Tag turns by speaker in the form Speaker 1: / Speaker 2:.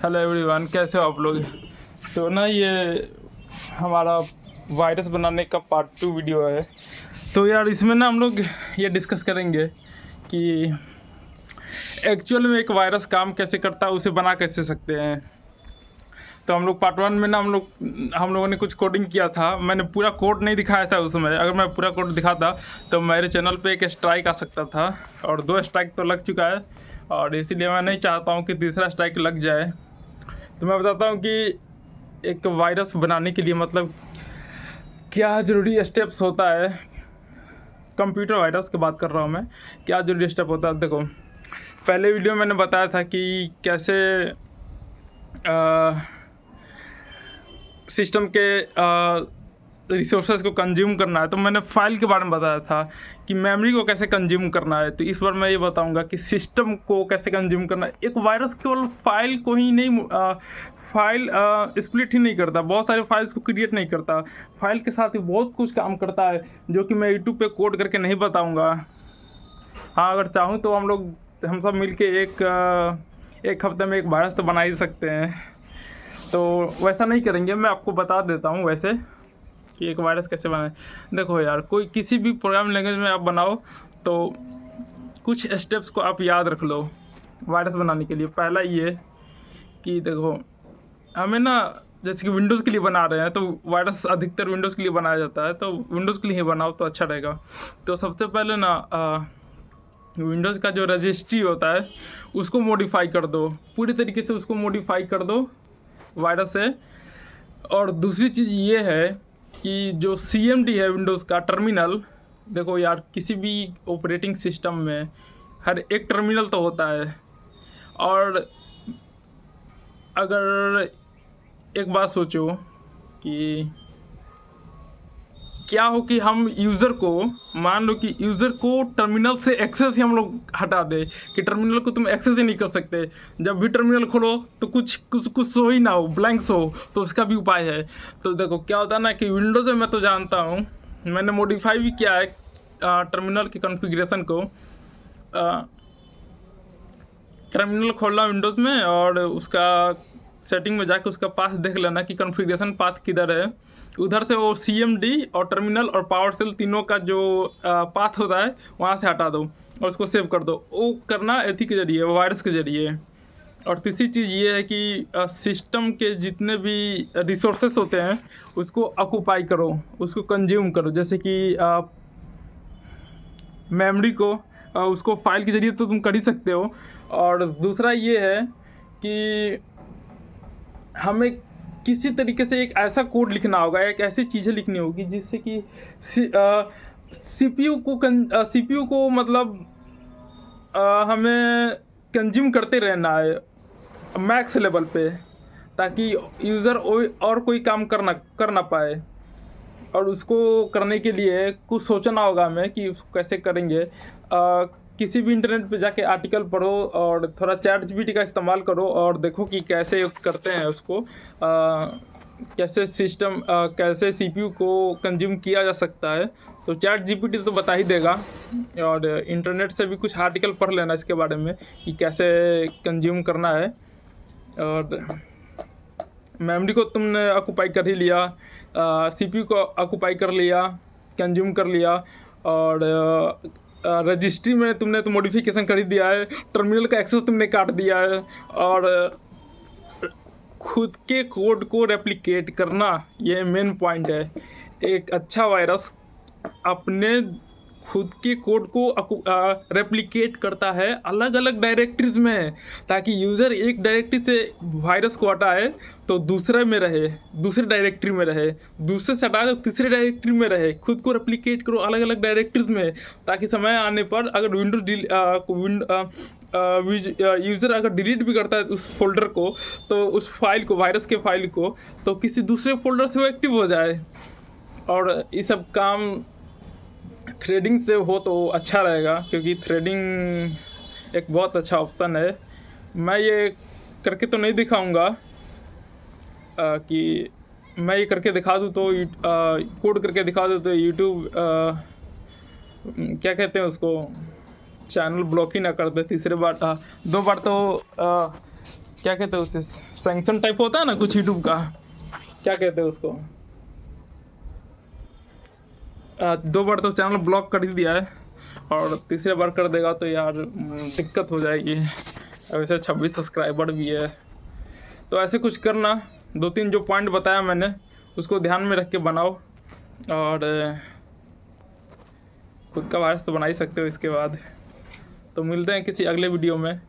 Speaker 1: Hello everyone, कैसे हो आप लोग। तो ना ये हमारा वायरस बनाने का पार्ट 2 वीडियो है। तो यार इसमें ना हम लोग ये डिस्कस करेंगे कि एक्चुअल में एक वायरस काम कैसे करता है, उसे बना कैसे सकते हैं। तो हम लोग पार्ट 1 में ना हम लोगों ने कुछ कोडिंग किया था। मैंने पूरा कोड नहीं दिखाया था उस समय। अगर मैं पूरा कोड दिखाता तो मेरे चैनल पे एक स्ट्राइक आ सकता था, और 2 स्ट्राइक तो लग चुका है, और इसीलिए मैं नहीं चाहता हूँ कि तीसरा स्ट्राइक लग जाए। तो मैं बताता हूँ कि एक वायरस बनाने के लिए मतलब क्या ज़रूरी स्टेप्स होता है। कंप्यूटर वायरस की बात कर रहा हूँ मैं। क्या ज़रूरी स्टेप होता है, देखो पहले वीडियो में मैंने बताया था कि कैसे सिस्टम के रिसोर्सेज को कंज्यूम करना है। तो मैंने फाइल के बारे में बताया था कि मेमोरी को कैसे कंज्यूम करना है। तो इस बार मैं ये बताऊंगा कि सिस्टम को कैसे कंज्यूम करना है। एक वायरस केवल फाइल को ही नहीं फाइल स्प्लिट ही नहीं करता, बहुत सारे फाइल्स को क्रिएट नहीं करता, फाइल के साथ ही बहुत कुछ काम करता है जो कि मैं यूट्यूब पे कोड करके नहीं बताऊंगा। हाँ, अगर चाहूँ तो हम सब मिल के एक हफ्ते में एक वायरस तो बना ही सकते हैं। तो वैसा नहीं करेंगे, मैं आपको बता देता हूँ वैसे कि एक वायरस कैसे बनाए। देखो यार, कोई किसी भी प्रोग्राम लैंग्वेज में आप बनाओ तो कुछ स्टेप्स को आप याद रख लो वायरस बनाने के लिए। पहला ये कि देखो हमें ना, जैसे कि विंडोज़ के लिए बना रहे हैं तो वायरस अधिकतर विंडोज़ के लिए बनाया जाता है, तो विंडोज़ के लिए ही बनाओ तो अच्छा रहेगा। तो सबसे पहले ना विंडोज़ का जो रजिस्ट्री होता है उसको मॉडिफाई कर दो, पूरी तरीके से उसको मॉडिफाई कर दो वायरस से। और दूसरी चीज़ ये है कि जो CMD है विंडोज़ का टर्मिनल, देखो यार किसी भी ऑपरेटिंग सिस्टम में हर एक टर्मिनल तो होता है। और अगर एक बात सोचो कि क्या हो कि हम यूज़र को, मान लो कि यूज़र को टर्मिनल से एक्सेस ही हम लोग हटा दें कि टर्मिनल को तुम एक्सेस ही नहीं कर सकते। जब भी टर्मिनल खोलो तो कुछ कुछ कुछ शो ही ना हो, ब्लैंक शो, तो उसका भी उपाय है। तो देखो क्या होता है ना कि विंडोज़ में मैं तो जानता हूँ, मैंने मॉडिफाई भी किया है टर्मिनल के कॉन्फ़िगरेशन को। टर्मिनल खोलना विंडोज़ में और उसका सेटिंग में जाके उसका पाथ देख लेना कि कॉन्फ़िगरेशन पाथ किधर है। उधर से वो CMD और टर्मिनल और पावर सेल तीनों का जो पाथ होता है वहाँ से हटा दो और उसको सेव कर दो। वो करना एथी के ज़रिए, वायरस के ज़रिए। और तीसरी चीज़ ये है कि सिस्टम के जितने भी रिसोर्सेस होते हैं उसको ऑक्यूपाई करो, उसको कंज्यूम करो। जैसे कि मेमोरी को, उसको फाइल के ज़रिए तो तुम कर ही सकते हो। और दूसरा ये है कि हमें किसी तरीके से एक ऐसा कोड लिखना होगा, एक ऐसी चीज़ें लिखनी होगी जिससे कि CPU को मतलब हमें कंज्यूम करते रहना है मैक्स लेवल पे, ताकि यूज़र और कोई काम कर ना पाए। और उसको करने के लिए कुछ सोचना होगा हमें कि उसको कैसे करेंगे। किसी भी इंटरनेट पे जाके आर्टिकल पढ़ो और थोड़ा चैट जीपीटी का इस्तेमाल करो और देखो कि कैसे करते हैं उसको, कैसे CPU को कंज्यूम किया जा सकता है। तो चैट जीपीटी तो बता ही देगा, और इंटरनेट से भी कुछ आर्टिकल पढ़ लेना इसके बारे में कि कैसे कंज्यूम करना है। और मेमोरी को तुमने ऑक्यूपाई कर ही लिया, CPU को ऑक्यूपाई कर लिया, कंज्यूम कर लिया, और रजिस्ट्री में तुमने तो मॉडिफिकेशन कर ही दिया है, टर्मिनल का एक्सेस तुमने काट दिया है। और खुद के कोड को रेप्लिकेट करना, ये मेन पॉइंट है। एक अच्छा वायरस अपने खुद के कोड को रेप्लिकेट करता है अलग अलग डायरेक्टरीज में, ताकि यूज़र एक डायरेक्टरी से वायरस को हटाए तो दूसरे में रहे, दूसरे डायरेक्टरी में रहे, दूसरे से हटाए तो तीसरे डायरेक्टरी में रहे। खुद को रेप्लिकेट करो अलग अलग डायरेक्टरीज में, ताकि समय आने पर अगर यूज़र अगर डिलीट भी करता है उस फोल्डर को, तो उस फाइल को, वायरस के फाइल को, तो किसी दूसरे फोल्डर से वो एक्टिव हो जाए। और ये सब काम थ्रेडिंग से हो तो अच्छा रहेगा, क्योंकि थ्रेडिंग एक बहुत अच्छा ऑप्शन है। मैं ये करके तो नहीं दिखाऊंगा कि मैं ये करके दिखा दूँ तो कोड करके दिखा दूँ तो यूट्यूब क्या कहते हैं उसको, चैनल ब्लॉक ही ना कर दे तीसरे बार। 2 बार तो क्या कहते हैं उसे, सैंक्शन टाइप होता है ना कुछ यूट्यूब का, क्या कहते हैं उसको। 2 बार तो चैनल ब्लॉक कर ही दिया है, और तीसरे बार कर देगा तो यार दिक्कत हो जाएगी। अब ऐसे 26 सब्सक्राइबर भी है, तो ऐसे कुछ करना। 2-3 जो पॉइंट बताया मैंने उसको ध्यान में रख के बनाओ, और खुद का वायरस तो बना ही सकते हो। इसके बाद तो मिलते हैं किसी अगले वीडियो में।